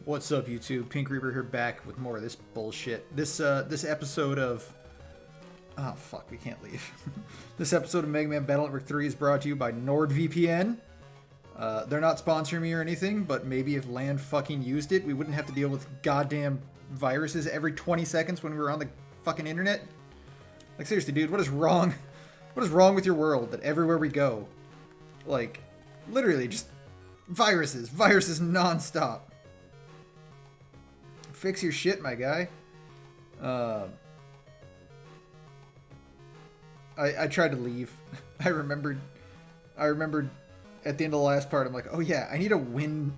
What's up, YouTube? Pink Reaper here, back with more of this bullshit. This episode of... Oh, fuck, we can't leave. This episode of Mega Man Battle Network 3 is brought to you by NordVPN. They're not sponsoring me or anything, but maybe if Land fucking used it, we wouldn't have to deal with goddamn viruses every 20 seconds when we were on the fucking internet. Like, seriously, dude, what is wrong? What is wrong with your world that everywhere we go, like, literally just viruses nonstop? Fix your shit, my guy. I tried to leave. I remembered at the end of the last part, I'm like, oh yeah, I need a wind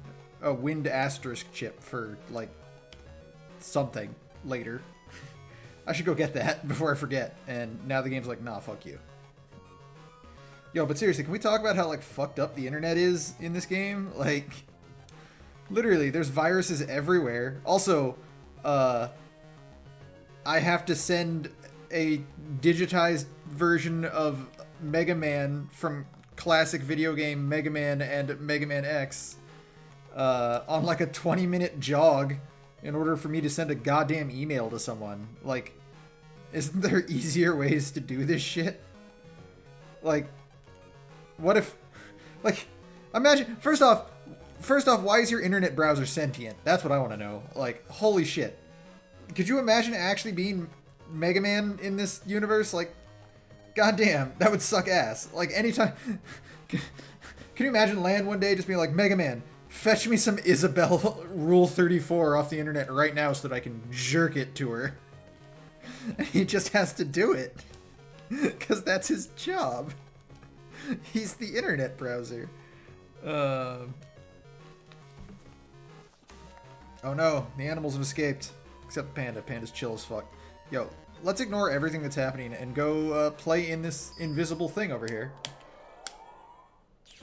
asterisk chip for like something later. I should go get that before I forget. And now the game's like, nah, fuck you. Yo, but seriously, can we talk about how like fucked up the internet is in this game? Like, literally, there's viruses everywhere. Also, I have to send a digitized version of Mega Man from classic video game Mega Man and Mega Man X on like a 20-minute jog in order for me to send a goddamn email to someone. Like, isn't there easier ways to do this shit? Like, what if, like, imagine, first off, why is your internet browser sentient? That's what I want to know. Like, holy shit. Could you imagine actually being Mega Man in this universe? Like, goddamn, that would suck ass. Like, anytime... Can you imagine Land one day just being like, Mega Man, fetch me some Isabelle Rule 34 off the internet right now so that I can jerk it to her? And he just has to do it. Because that's his job. He's the internet browser. Oh no, the animals have escaped. Except Panda. Panda's chill as fuck. Yo, let's ignore everything that's happening and go play in this invisible thing over here.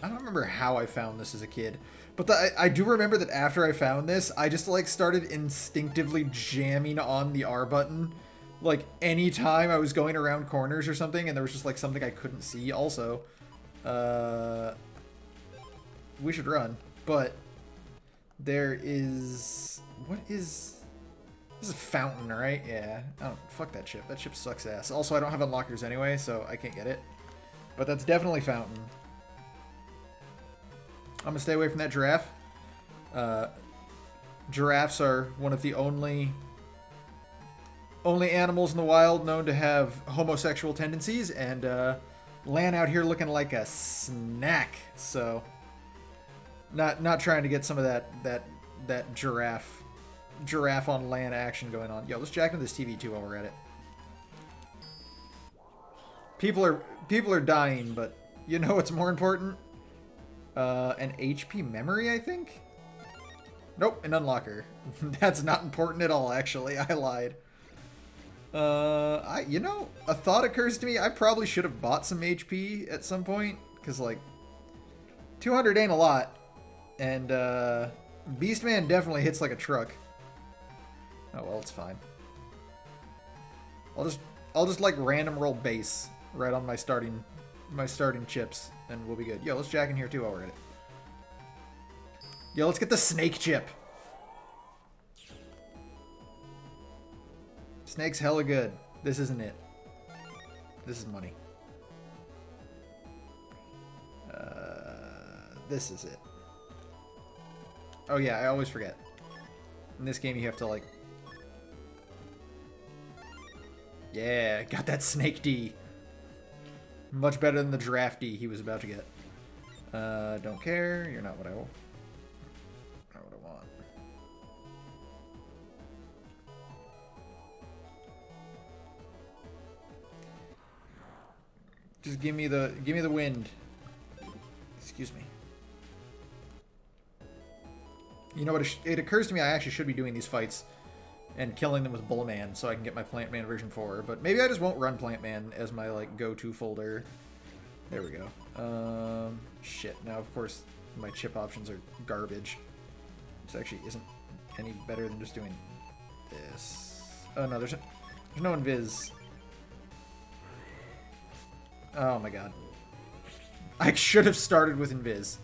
I don't remember how I found this as a kid. But I do remember that after I found this, I just like started instinctively jamming on the R button. Like anytime I was going around corners or something and there was just like something I couldn't see. Also, we should run. But there is... What is... This is a fountain, right? Yeah. Oh, fuck that ship. That ship sucks ass. Also, I don't have unlockers anyway, so I can't get it. But that's definitely fountain. I'm gonna stay away from that giraffe. Giraffes are one of the only animals in the wild known to have homosexual tendencies, and Lan out here looking like a snack. So, not trying to get some of that giraffe on land action going on. Yo, let's jack into this TV too while we're at it. People are dying, but you know what's more important? An HP memory, I think? Nope, an unlocker. That's not important at all, actually. I lied. You know, a thought occurs to me. I probably should have bought some HP at some point, because, like, 200 ain't a lot. And, Beastman definitely hits like a truck. Oh, well, it's fine. I'll just like random roll base right on my starting chips, and we'll be good. Yo, let's jack in here too while we're at it. Yo, let's get the snake chip. Snake's hella good. This isn't it. This is money. This is it. Oh yeah, I always forget. In this game, you have to like... Yeah, got that Snake D. Much better than the Giraffe D he was about to get. Don't care. You're not what I want. Just give me the wind. Excuse me. You know what? It occurs to me I actually should be doing these fights and killing them with Bullman so I can get my Plant Man version 4. But maybe I just won't run Plant Man as my like go-to folder. There we go. Shit. Now, of course, my chip options are garbage. This actually isn't any better than just doing this. Oh, no, there's no invis. Oh, my God. I should have started with invis.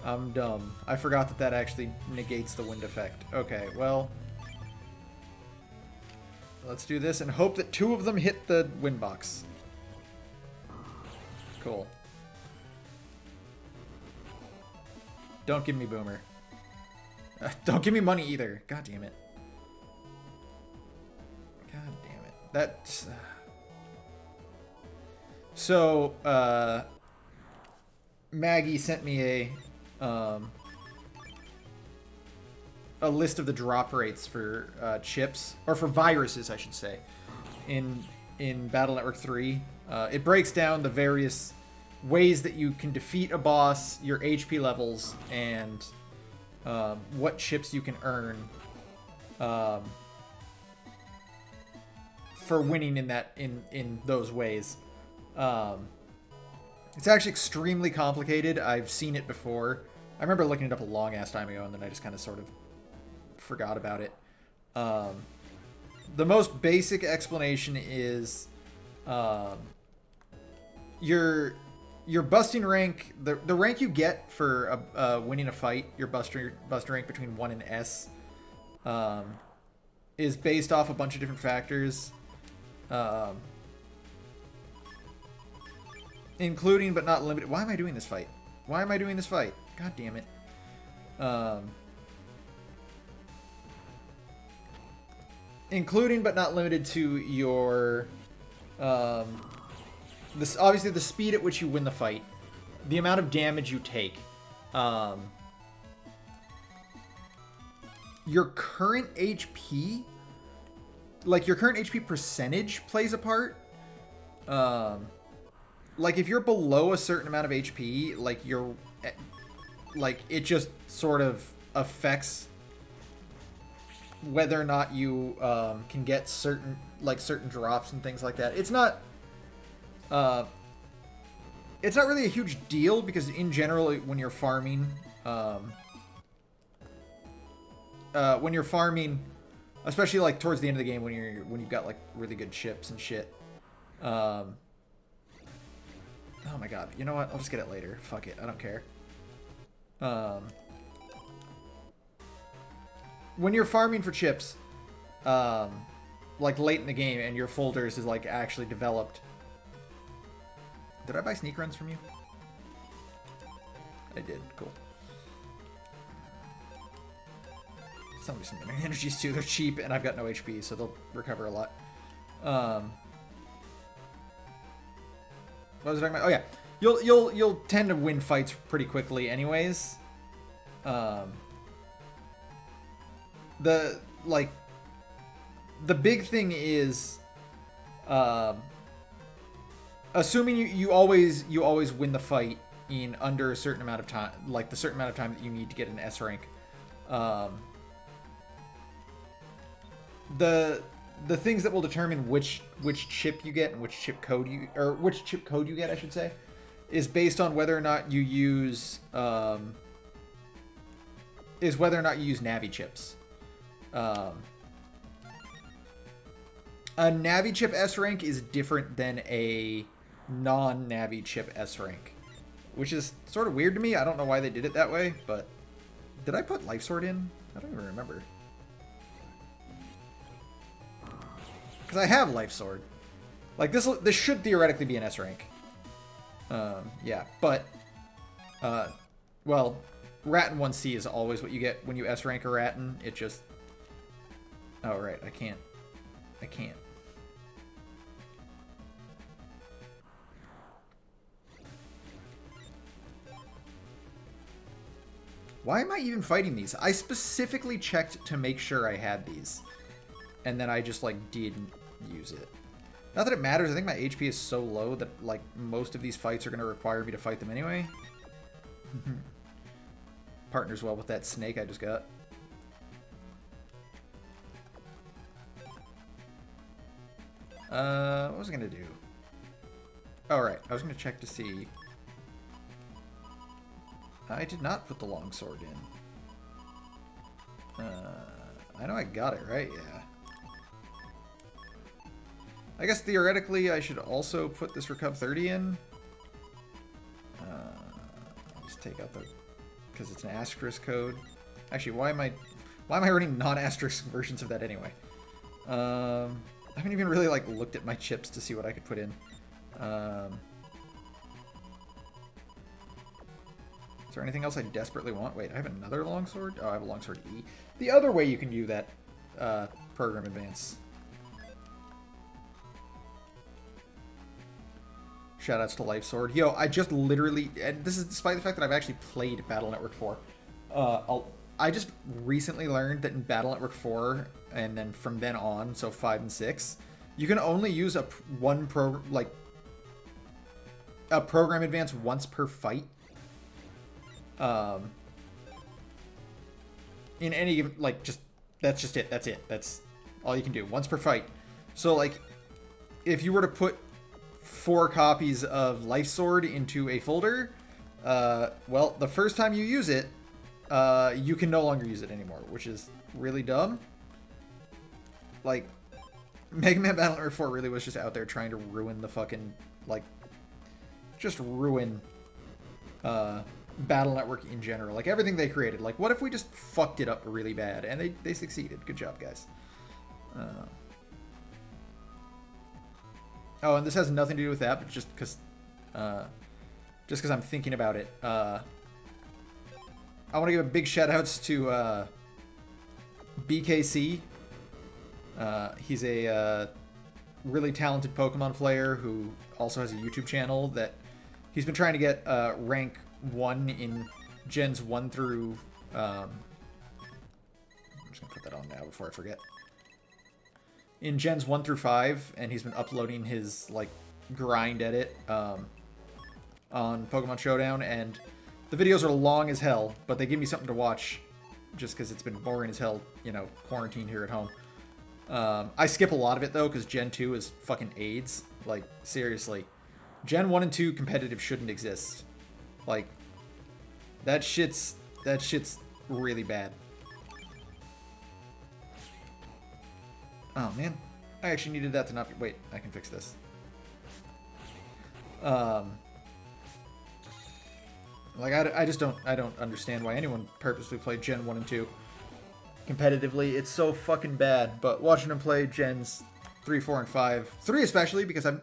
I'm dumb. I forgot that that actually negates the wind effect. Okay, well... let's do this and hope that 2 of them hit the wind box. Cool. Don't give me Boomer. Don't give me money either. God damn it. God damn it. That's... So, Maggie sent me a list of the drop rates for chips, or for viruses, I should say, in Battle Network 3. It breaks down the various ways that you can defeat a boss, your HP levels, and what chips you can earn for winning in those ways. It's actually extremely complicated. I've seen it before. I remember looking it up a long ass time ago, and then I just kind of sort of forgot about it. The most basic explanation is your busting rank, the rank you get for winning a fight, your buster rank between 1 and S, is based off a bunch of different factors, including but not limited. Why am I doing this fight? Why am I doing this fight? God damn it. Including but not limited to your obviously the speed at which you win the fight, the amount of damage you take, your current HP, like your current HP percentage plays a part. Like if you're below a certain amount of HP, like it just sort of affects whether or not you can get certain drops and things like that. It's not really a huge deal because in general, when you're farming, especially like towards the end of the game when you've got like really good chips and shit. Oh my god, you know what? I'll just get it later. Fuck it, I don't care. When you're farming for chips, like late in the game and your folders is like actually developed. Did I buy sneak runs from you? I did, cool. Some energies too, they're cheap and I've got no HP, so they'll recover a lot. What was I talking about? Oh yeah, you'll tend to win fights pretty quickly, anyways. The big thing is, assuming you always win the fight in under a certain amount of time, like the certain amount of time that you need to get an S rank. The things that will determine which chip you get and which chip code you get, I should say, is based on whether or not you use Navi chips. A Navi chip S rank is different than a non-Navi chip S rank, which is sort of weird to me. I don't know why they did it that way, but did I put Life Sword in? I don't even remember. Because I have Life Sword. Like, this should theoretically be an S rank. Yeah, but... well, Ratten 1C is always what you get when you S rank a Ratten. It just... Oh, right, I can't. Why am I even fighting these? I specifically checked to make sure I had these. And then I just, like, didn't use it. Not that it matters. I think my HP is so low that, like, most of these fights are going to require me to fight them anyway. Partners well with that snake I just got. What was I going to do? Oh, right. I was going to check to see... I did not put the longsword in. I know I got it, right? Yeah. I guess theoretically I should also put this Recub 30 in. I'll just take out the because it's an asterisk code. Actually, why am I running non-asterisk versions of that anyway? I haven't even really like looked at my chips to see what I could put in. Is there anything else I desperately want? Wait, I have another longsword? Oh, I have a longsword E. The other way you can do that program advance. Shoutouts to Life Sword. Yo, I just literally, and this is despite the fact that I've actually played Battle Network 4. I just recently learned that in Battle Network 4, and then from then on, so 5 and 6, you can only use a program advance once per fight. In any, like, that's just it. That's it. That's all you can do. Once per fight. So, like, if you were to put 4 copies of Life Sword into a folder, well, the first time you use it, you can no longer use it anymore, which is really dumb. Like, Mega Man Battle Network 4 really was just out there trying to ruin the fucking, like, just ruin, Battle Network in general. Like, everything they created. Like, what if we just fucked it up really bad? And they succeeded. Good job, guys. Oh, and this has nothing to do with that, but just because I'm thinking about it. I want to give a big shout-outs to BKC. He's a really talented Pokemon player who also has a YouTube channel that he's been trying to get rank 1 in Gens 1 through... I'm just going to put that on now before I forget. In Gens 1 through 5, and he's been uploading his, like, grind edit on Pokemon Showdown, and the videos are long as hell, but they give me something to watch just because it's been boring as hell, you know, quarantine here at home. I skip a lot of it, though, because Gen 2 is fucking AIDS. Like, seriously. Gen 1 and 2 competitive shouldn't exist. Like, that shit's really bad. Oh, man. I actually needed that to not be... Wait, I can fix this. Like, I just don't... I don't understand why anyone purposely played Gen 1 and 2 competitively. It's so fucking bad. But watching them play Gens 3, 4, and 5... 3 especially, because I'm...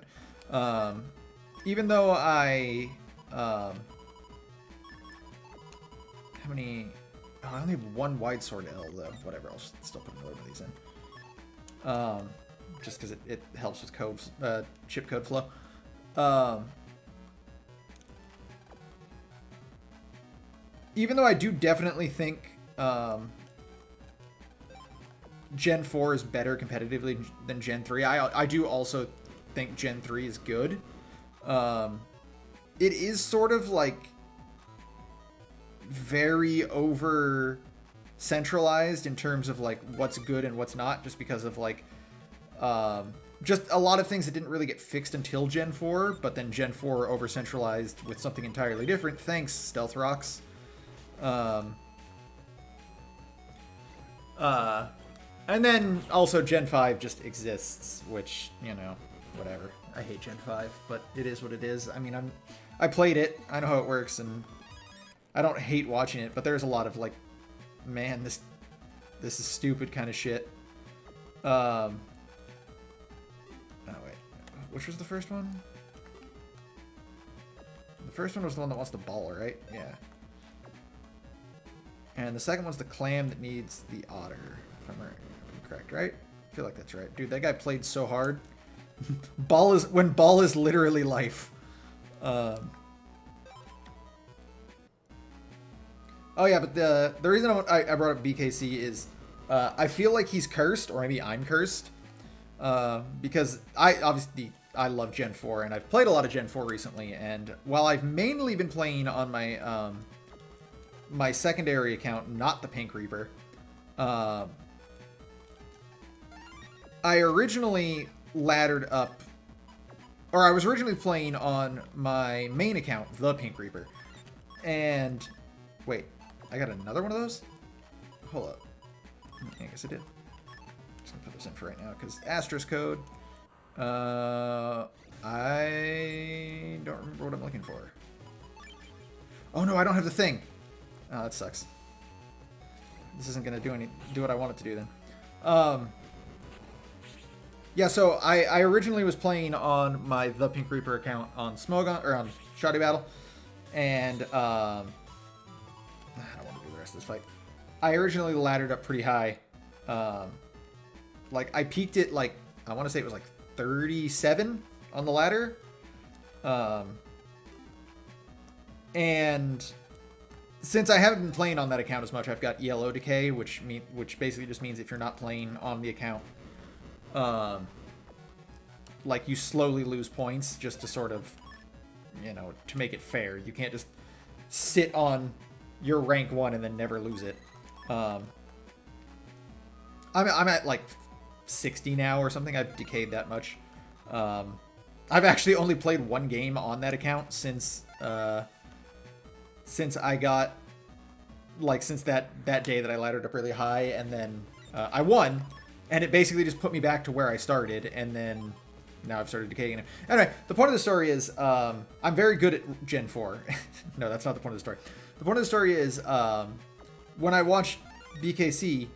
even though I... how many... Oh, I only have 1 wide sword L, though. Whatever, I'll still put another one of these in. Just because it helps with code, chip code flow. Even though I do definitely think Gen 4 is better competitively than Gen 3, I do also think Gen 3 is good. It is sort of like very over centralized in terms of like what's good and what's not, just because of like just a lot of things that didn't really get fixed until Gen 4, but then Gen 4 over centralized with something entirely different. Thanks, Stealth Rocks. And then also Gen 5 just exists, which, you know, whatever. I hate Gen 5, but it is what it is. I mean, I played it, I know how it works, and I don't hate watching it, but there's a lot of like, man, this is stupid kind of shit. Oh wait, which was the first one? The first one was the one that wants the ball, right? Yeah. And the second one's the clam that needs the otter, if I'm correct, right? I feel like that's right. Dude, that guy played so hard. Ball is literally life. Oh yeah, but the reason I brought up BKC is I feel like he's cursed, or maybe I'm cursed, because I love Gen 4, and I've played a lot of Gen 4 recently, and while I've mainly been playing on my my secondary account, not the Pink Reaper, I originally laddered up, or I was originally playing on my main account, the Pink Reaper, and wait, I got another one of those? Hold up. I guess I did. Just gonna put this in for right now, because asterisk code. I don't remember what I'm looking for. Oh no, I don't have the thing. Oh, that sucks. This isn't gonna do what I want it to do then. Yeah, so I originally was playing on my The Pink Reaper account on Smogon, or on Shoddy Battle, and I don't want to do the rest of this fight. I originally laddered up pretty high. Like I peaked it like I want to say it was like 37 on the ladder, and since I haven't been playing on that account as much, I've got ELO decay, which basically just means if you're not playing on the account, like you slowly lose points just to sort of, you know, to make it fair. You can't just sit on your rank 1 and then never lose it. I'm at like 60 now or something. I've decayed that much. I've actually only played one game on that account since I got, like, since that day that I laddered up really high, and then I won, and it basically just put me back to where I started, and then now I've started decaying. Anyway, the point of the story is I'm very good at Gen 4. No, that's not the point of the story. The point of the story is when I watch BKC,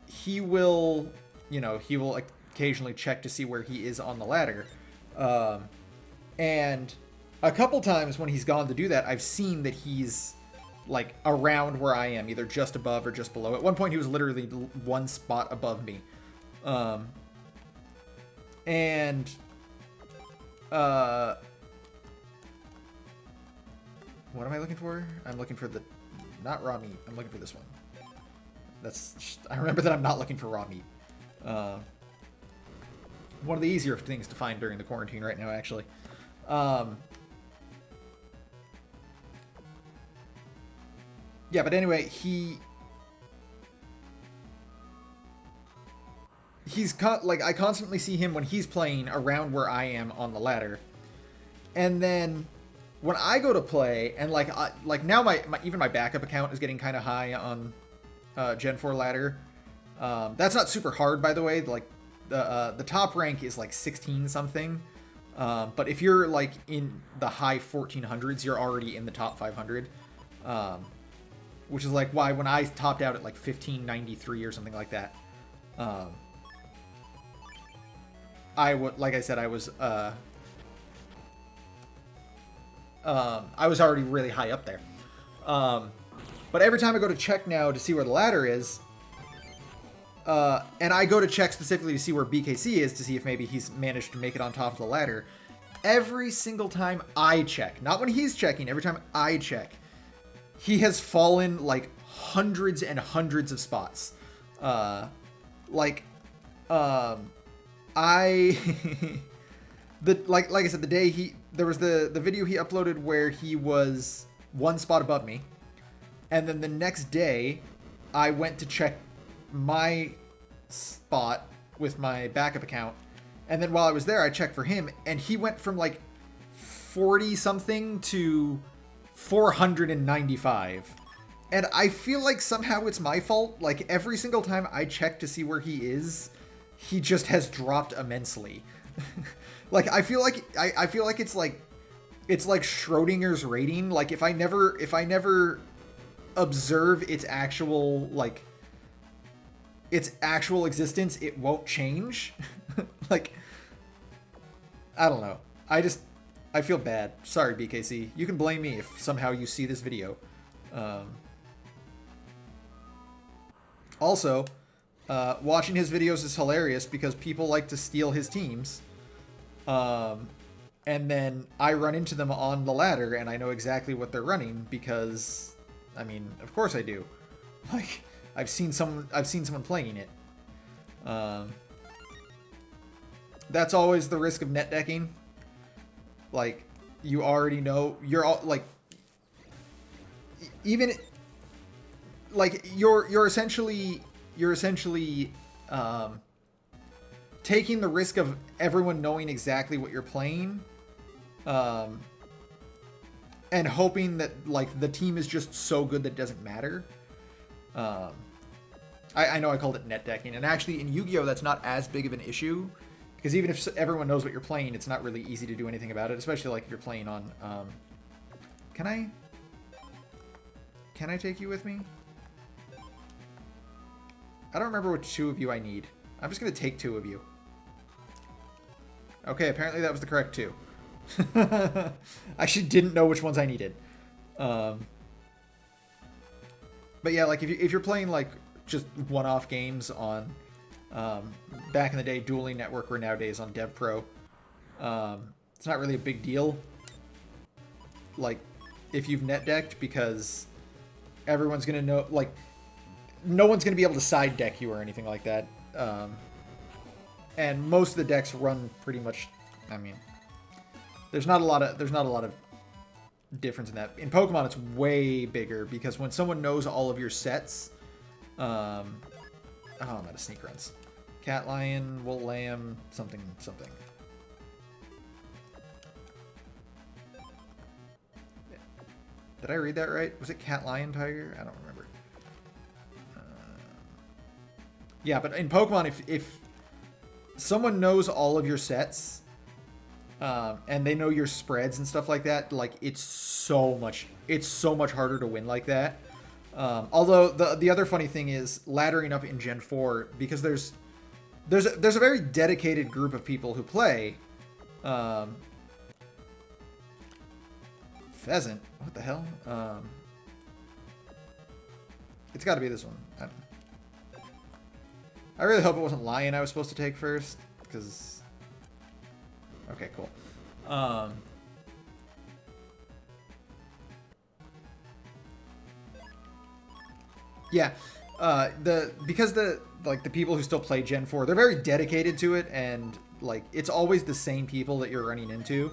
he will occasionally check to see where he is on the ladder, and a couple times when he's gone to do that, I've seen that he's like around where I am, either just above or just below. At one point, he was literally one spot above me. And what am I looking for? I'm looking for not raw meat. I'm looking for this one. I remember that I'm not looking for raw meat. One of the easier things to find during the quarantine right now, actually. Yeah, but anyway, I constantly see him when he's playing around where I am on the ladder, and then when I go to play, and like now even my backup account is getting kind of high on Gen 4 ladder. That's not super hard, by the way. Like the top rank is like 16 something, but if you're like in the high 1400s, you're already in the top 500. Which is like why when I topped out at like 1593 or something like that, like I said, I was already really high up there. But every time I go to check now to see where the ladder is, and I go to check specifically to see where BKC is, to see if maybe he's managed to make it on top of the ladder, every single time I check, not when he's checking, every time I check, he has fallen like hundreds and hundreds of spots. Like I said, the day there was the video he uploaded where he was one spot above me, and then the next day I went to check my spot with my backup account, and then while I was there I checked for him, and he went from like 40 something to 495, and I feel like somehow it's my fault. Like every single time I check to see where he is, he just has dropped immensely. Like I feel like it's like Schrodinger's rating. Like if I never observe its actual existence, it won't change. Like I don't know. I feel bad. Sorry, BKC. You can blame me if somehow you see this video. Also, watching his videos is hilarious because people like to steal his teams. And then I run into them on the ladder and I know exactly what they're running because, I mean, of course I do. Like, I've seen someone playing it. That's always the risk of net decking. Like, you already know, you're all, like, even, like, you're essentially taking the risk of everyone knowing exactly what you're playing, and hoping that, like, the team is just so good that it doesn't matter. I know I called it net decking, and actually in Yu-Gi-Oh! That's not as big of an issue. Because even if everyone knows what you're playing, it's not really easy to do anything about it, especially like if you're playing on... Can I? Can I take you with me? I don't remember which 2 of you I need. I'm just going to take 2 of you. Okay, apparently that was the correct 2. I actually didn't know which ones I needed. But yeah, like if you're playing like just one-off games on back in the day Dueling Network or nowadays on DevPro, it's not really a big deal. Like if you've net decked, because everyone's gonna know, like no one's gonna be able to side deck you or anything like that. And most of the decks run pretty much. I mean, there's not a lot of difference in that. In Pokemon, it's way bigger because when someone knows all of your sets, oh, I'm out of sneak runs. Cat, lion, wool, lamb, something, something. Did I read that right? Was it cat, lion, tiger? I don't remember. Yeah, but in Pokemon, if someone knows all of your sets, and they know your spreads and stuff like that, like it's so much harder to win like that. Although the other funny thing is laddering up in Gen 4, because there's a very dedicated group of people who play. Pheasant, what the hell? It's got to be this one. I really hope it wasn't lion I was supposed to take first, because... Okay, cool. Yeah, because the people who still play Gen 4, they're very dedicated to it, and like it's always the same people that you're running into.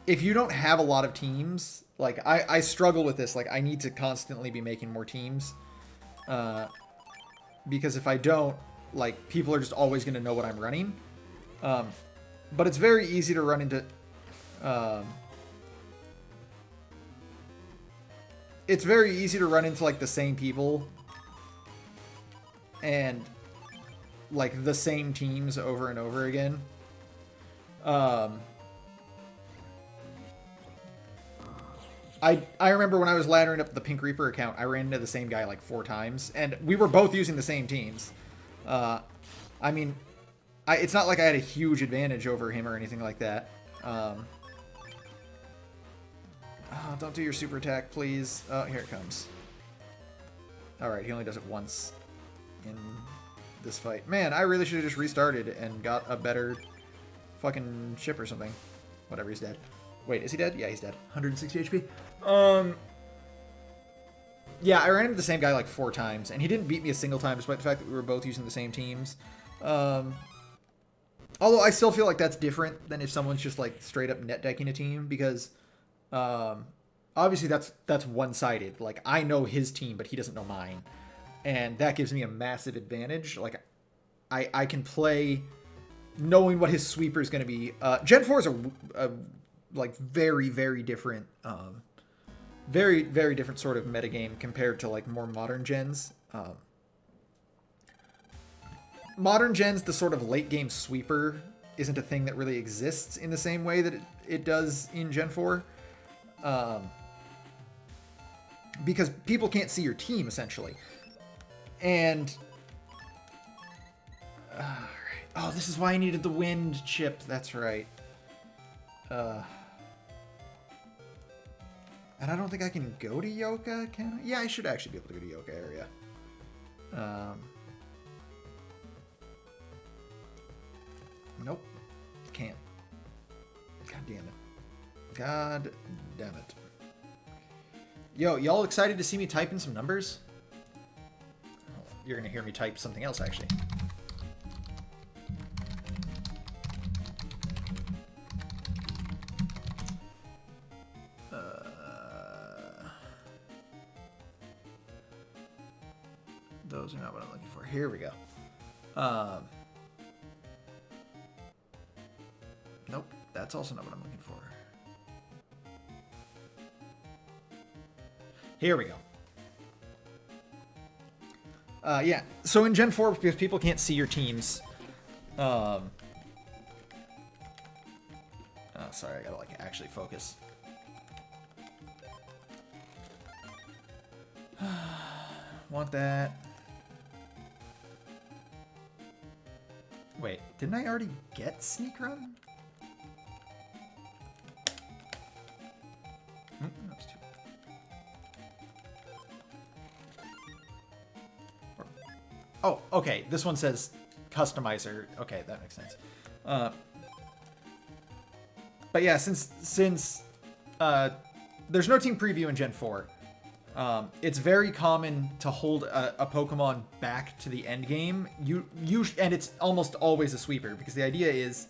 If you don't have a lot of teams, like I struggle with this. Like I need to constantly be making more teams. Because if I don't, like, people are just always going to know what I'm running. But it's very easy to run into... it's very easy to run into, like, the same people. And, like, the same teams over and over again. I remember when I was laddering up the Pink Reaper account, I ran into the same guy like 4 times, and we were both using the same teams. I mean, it's not like I had a huge advantage over him or anything like that. Oh, don't do your super attack, please. Oh, here it comes. Alright, he only does it once in this fight. Man, I really should have just restarted and got a better fucking ship or something. Whatever, he's dead. Wait, is he dead? Yeah, he's dead. 160 HP. Yeah, I ran into the same guy like 4 times, and he didn't beat me a single time, despite the fact that we were both using the same teams. Although I still feel like that's different than if someone's just like straight up net decking a team, because obviously that's one-sided. Like I know his team, but he doesn't know mine, and that gives me a massive advantage. Like I can play knowing what his sweeper is going to be. Gen 4 is a like very, very different, very, very different sort of metagame compared to like more modern gens. Modern gens, the sort of late game sweeper isn't a thing that really exists in the same way that it does in Gen 4. Because people can't see your team, essentially. And... oh, this is why I needed the wind chip. That's right. And I don't think I can go to Yoka, can I? Yeah, I should actually be able to go to Yoka area. Nope. Can't. God damn it. God damn it. Yo, y'all excited to see me type in some numbers? Oh, you're going to hear me type something else, actually. Those are not what I'm looking for. Here we go. Nope, that's also not what I'm looking for. Here we go. Yeah, so in Gen 4, because people can't see your teams, oh, sorry, I gotta, like, actually focus. Want that. Wait, didn't I already get Sneak Run? That's two. Oh, okay. This one says customizer. Okay, that makes sense. But yeah, since there's no team preview in Gen 4, it's very common to hold a Pokemon back to the end game. And it's almost always a sweeper, because the idea is,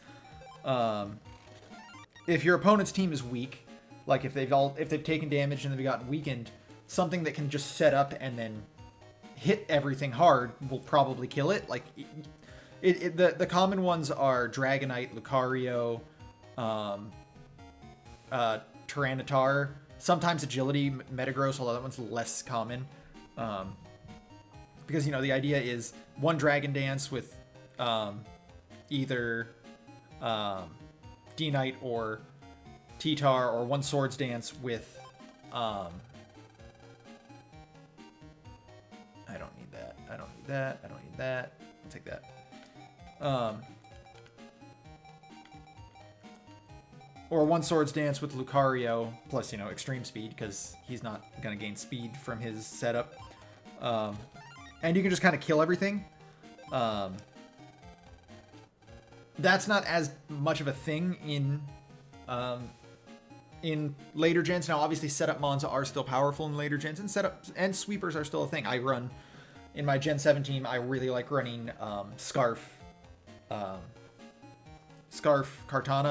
if your opponent's team is weak, like if they've taken damage and they've gotten weakened, something that can just set up and then hit everything hard will probably kill it. Like the common ones are Dragonite, Lucario, Tyranitar, sometimes Agility, Metagross, although that one's less common. Because, the idea is one Dragon Dance with either D-Knight or T-Tar, or one Swords Dance with... I don't need that. I don't need that. I don't need that. I'll take that. Or one Swords Dance with Lucario, plus, extreme speed, because he's not going to gain speed from his setup. And you can just kind of kill everything. That's not as much of a thing in later gens. Now, obviously, setup mons are still powerful in later gens, and setups and sweepers are still a thing. I run, in my Gen 7 team, I really like running Scarf Kartana,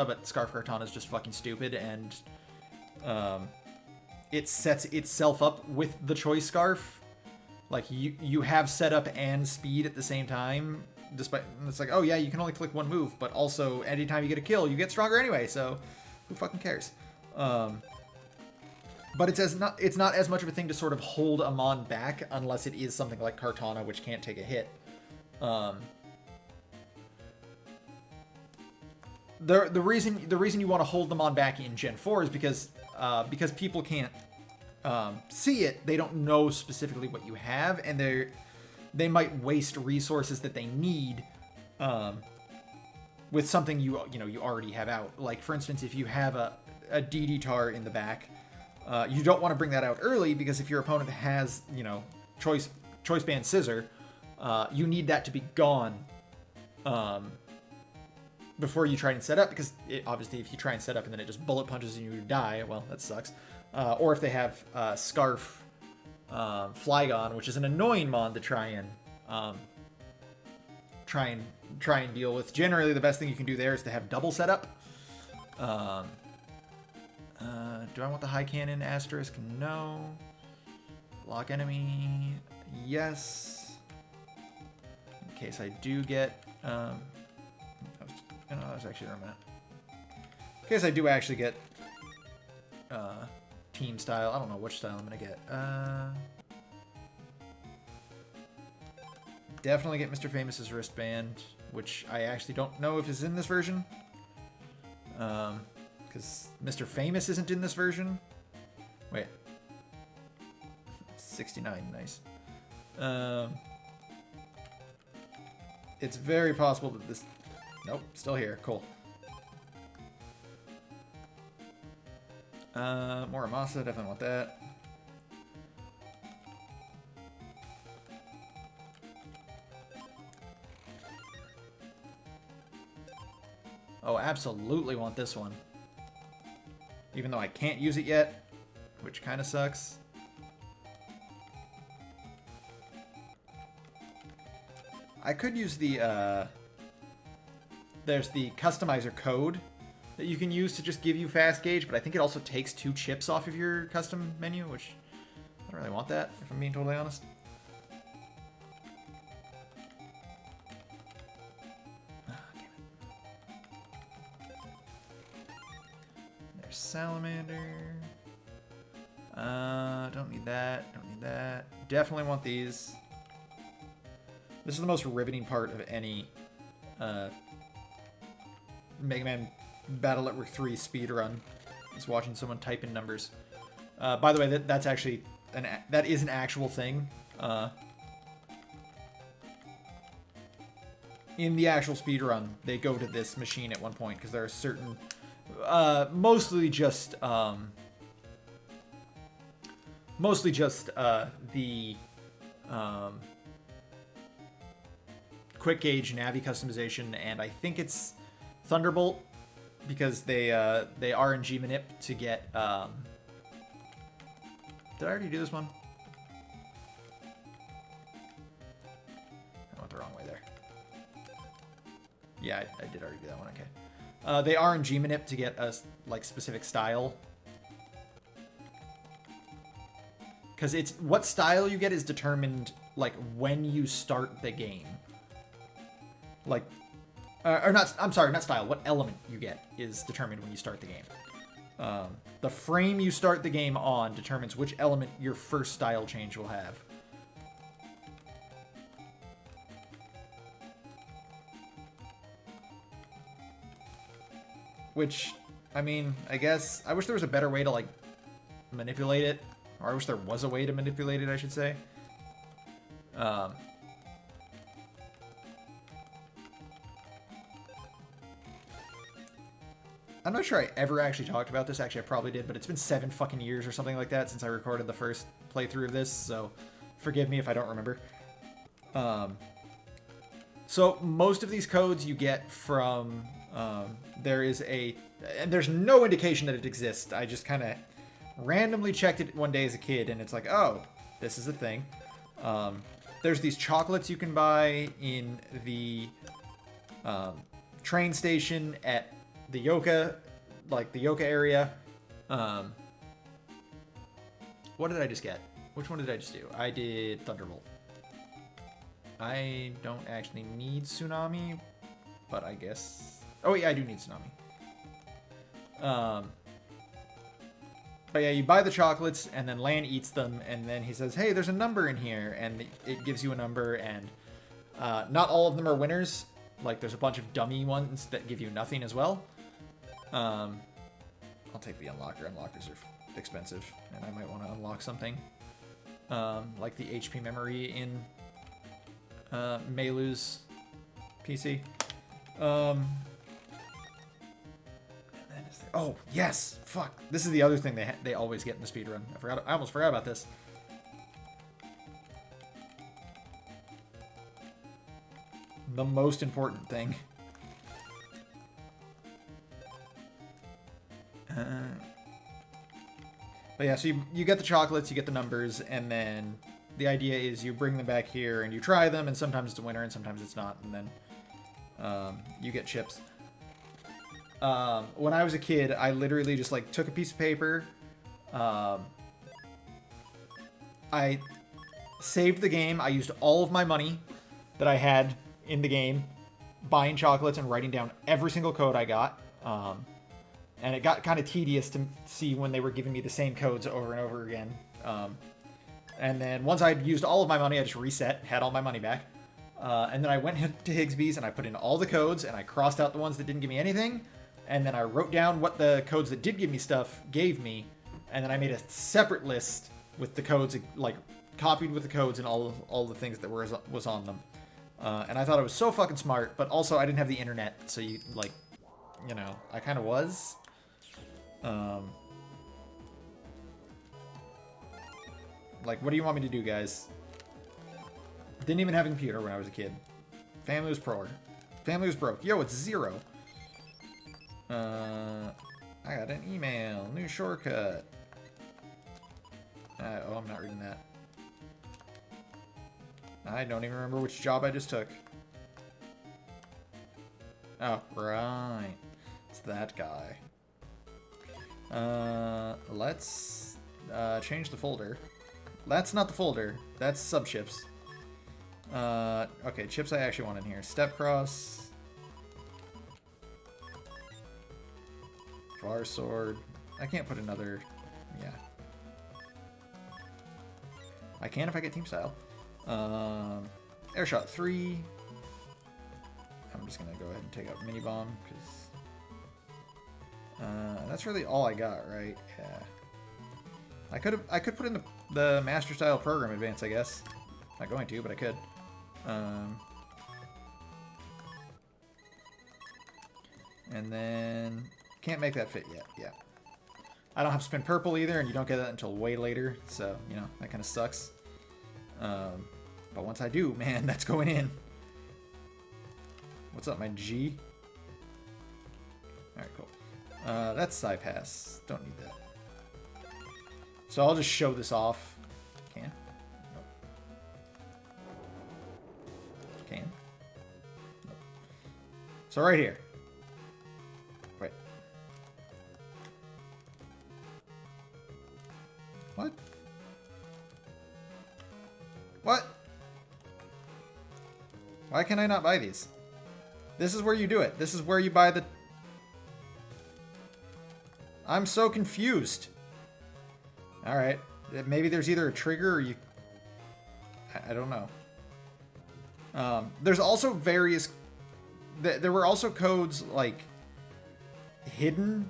but Scarf Kartana is just fucking stupid, and it sets itself up with the Choice Scarf. Like, you have setup and speed at the same time, despite, it's like, oh yeah, you can only click one move, but also anytime you get a kill, you get stronger anyway, so who fucking cares? But it's not as much of a thing to sort of hold a mon back, unless it is something like Kartana, which can't take a hit. The reason you want to hold them on back in Gen 4 is because people can't see it. They don't know specifically what you have, and they might waste resources that they need with something you already have out. Like, for instance, if you have a DD-Tar in the back, you don't want to bring that out early, because if your opponent has choice band Scissor, you need that to be gone before you try and set up, because obviously if you try and set up and then it just bullet punches and you die, well, that sucks. Or if they have Scarf Flygon, which is an annoying mon to try and deal with. Generally, the best thing you can do there is to have double setup. Do I want the High Cannon asterisk? No. Lock enemy? Yes. In case I do get... that's actually where I'm at. In case I do actually get team style. I don't know which style I'm going to get. Definitely get Mr. Famous's wristband, which I actually don't know if is in this version. Because Mr. Famous isn't in this version. Wait. 69, nice. It's very possible that this... Nope, still here. Cool. More Amasa, definitely want that. Oh, absolutely want this one. Even though I can't use it yet, which kind of sucks. I could use the, there's the customizer code that you can use to just give you fast gauge, but I think it also takes 2 chips off of your custom menu, which I don't really want that, if I'm being totally honest. There's Salamander. Don't need that. Don't need that. Definitely want these. This is the most riveting part of any Mega Man Battle Network 3 speedrun, is watching someone type in numbers. By the way, that's actually that is an actual thing. in the actual speedrun, they go to this machine at one point because there are certain, mostly just the quick gauge navi customization, and I think it's Thunderbolt because they RNG manip to get. Did I already do this one? I went the wrong way there. Yeah, I did already do that one. Okay. They RNG manip to get a like specific style. Because it's what style you get is determined like when you start the game. Like, or not. I'm sorry, not style. What element you get is determined when you start the game. The frame you start the game on determines which element your first style change will have. Which, I mean, I guess I wish there was a better way to like manipulate it. Or I wish there was a way to manipulate it, I should say. I'm not sure I ever actually talked about this. Actually, I probably did, but it's been 7 fucking years or something like that since I recorded the first playthrough of this, so forgive me if I don't remember. So most of these codes you get from... there is a... And there's no indication that it exists. I just kind of randomly checked it one day as a kid, and it's like, oh, this is a thing. There's these chocolates you can buy in the train station at the Yoka, like the Yoka area. What did I just get? Which one did I just do? I did Thunderbolt. I don't actually need Tsunami, but I guess... Oh yeah, I do need Tsunami. But yeah, you buy the chocolates, and then Lan eats them, and then he says, hey, there's a number in here, and it gives you a number, and not all of them are winners. Like, there's a bunch of dummy ones that give you nothing as well. I'll take the unlocker. Unlockers are expensive, and I might want to unlock something. Like the HP memory in Meilu's PC. Oh, yes! Fuck. This is the other thing they always get in the speedrun. I almost forgot about this. The most important thing. But yeah, so you get the chocolates, you get the numbers, and then the idea is you bring them back here and you try them, and sometimes it's a winner and sometimes it's not, and then you get chips. When I was a kid, I literally just like took a piece of paper. I saved the game. I used all of my money that I had in the game, buying chocolates and writing down every single code I got. And it got kind of tedious to see when they were giving me the same codes over and over again. And then once I'd used all of my money, I just reset, had all my money back. And then I went to Higsby's and I put in all the codes and I crossed out the ones that didn't give me anything. And then I wrote down what the codes that did give me stuff gave me. And then I made a separate list with the codes, like copied with the codes and all the things that was on them. And I thought it was so fucking smart, but also I didn't have the internet. So you know, I kind of was. Like, what do you want me to do, guys? Didn't even have a computer when I was a kid. Family was poor. Family was broke. Yo, it's 0. I got an email. New shortcut. Oh, I'm not reading that. I don't even remember which job I just took. Oh, right. It's that guy. Let's change the folder. That's not the folder. That's sub-chips. Okay, chips I actually want in here. Step cross. Far sword. I can't put another... Yeah. I can if I get team style. Airshot 3. I'm just gonna go ahead and take out mini bomb because that's really all I got, right? Yeah. I could put in the master style program advance, I guess. Not going to, but I could. And then can't make that fit yet. Yeah. I don't have to spin purple either, and you don't get that until way later. So, you know, that kind of sucks. But once I do, man, that's going in. What's up, my G? Alright, cool. That's side pass. Don't need that. So I'll just show this off. Can? Nope. Can? Nope. So right here. Wait. What? What? Why can I not buy these? This is where you do it. This is where you buy the... I'm so confused. Alright. Maybe there's either a trigger or you... I don't know. There's also various... There were also codes, like, hidden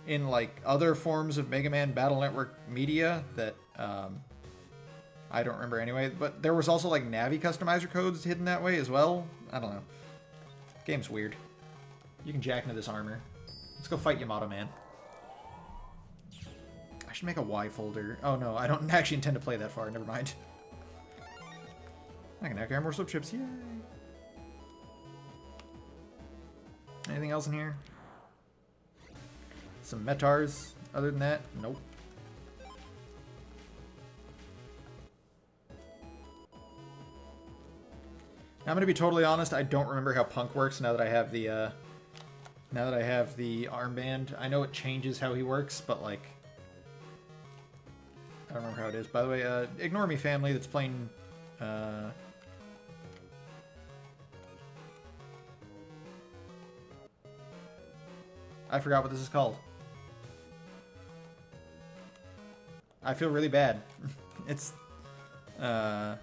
in, like, other forms of Mega Man Battle Network media that, I don't remember anyway. But there was also, like, Navi customizer codes hidden that way as well. I don't know. Game's weird. You can jack into this armor. Let's go fight Yamato Man. I should make a Y folder. Oh no, I don't actually intend to play that far. Never mind. I can now carry more slip chips. Yay! Anything else in here? Some Metars. Other than that, nope. I'm gonna be totally honest. I don't remember how Punk works now that I have the armband. I know it changes how he works, but like, I don't remember how it is. By the way, ignore me, family. That's playing. I forgot what this is called. I feel really bad. It's that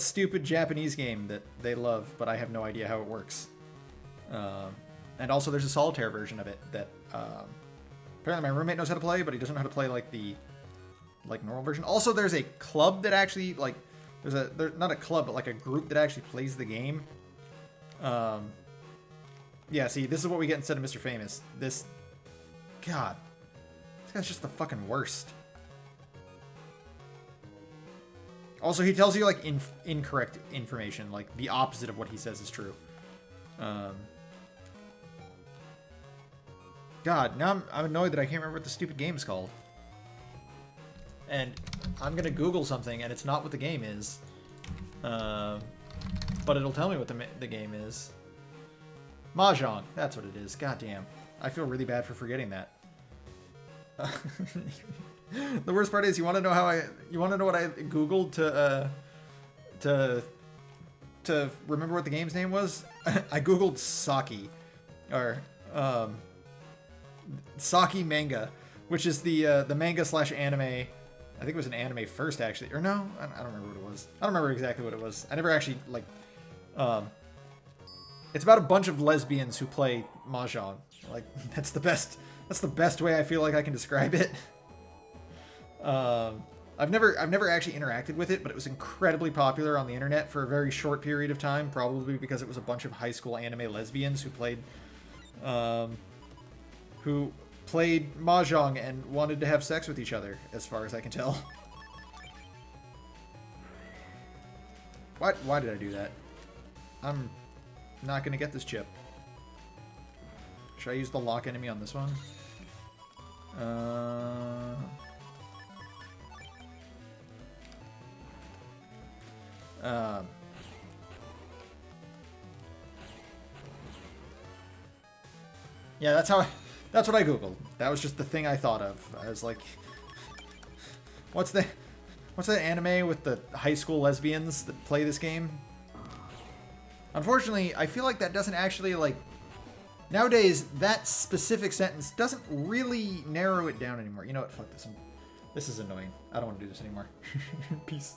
stupid Japanese game that they love, but I have no idea how it works. And also there's a solitaire version of it that apparently my roommate knows how to play, but he doesn't know how to play like the normal version. Also, there's a club that actually like there's not a club, but like a group that actually plays the game. Yeah, see, this is what we get instead of Mr. Famous. God, this guy's just the fucking worst. Also, he tells you, like, incorrect information. Like, the opposite of what he says is true. God, now I'm annoyed that I can't remember what the stupid game is called. And I'm gonna Google something, and it's not what the game is. But it'll tell me what the game is. Mahjong. That's what it is. God damn. I feel really bad for forgetting that. The worst part is you want to know what I Googled to remember what the game's name was? I Googled Saki, or Saki manga, which is the manga / anime. I think it was an anime first, actually, or no, I don't remember what it was. I don't remember exactly what it was. I never actually like. It's about a bunch of lesbians who play mahjong. Like that's the best way I feel like I can describe it. I've never actually interacted with it, but it was incredibly popular on the internet for a very short period of time, probably because it was a bunch of high school anime lesbians who played mahjong and wanted to have sex with each other, as far as I can tell. Why did I do that? I'm not gonna get this chip. Should I use the lock enemy on this one? Yeah, that's what I Googled. That was just the thing I thought of. I was like, what's the anime with the high school lesbians that play this game? Unfortunately, I feel like that doesn't actually, like, nowadays, that specific sentence doesn't really narrow it down anymore. You know what? Fuck this. This is annoying. I don't want to do this anymore. Peace.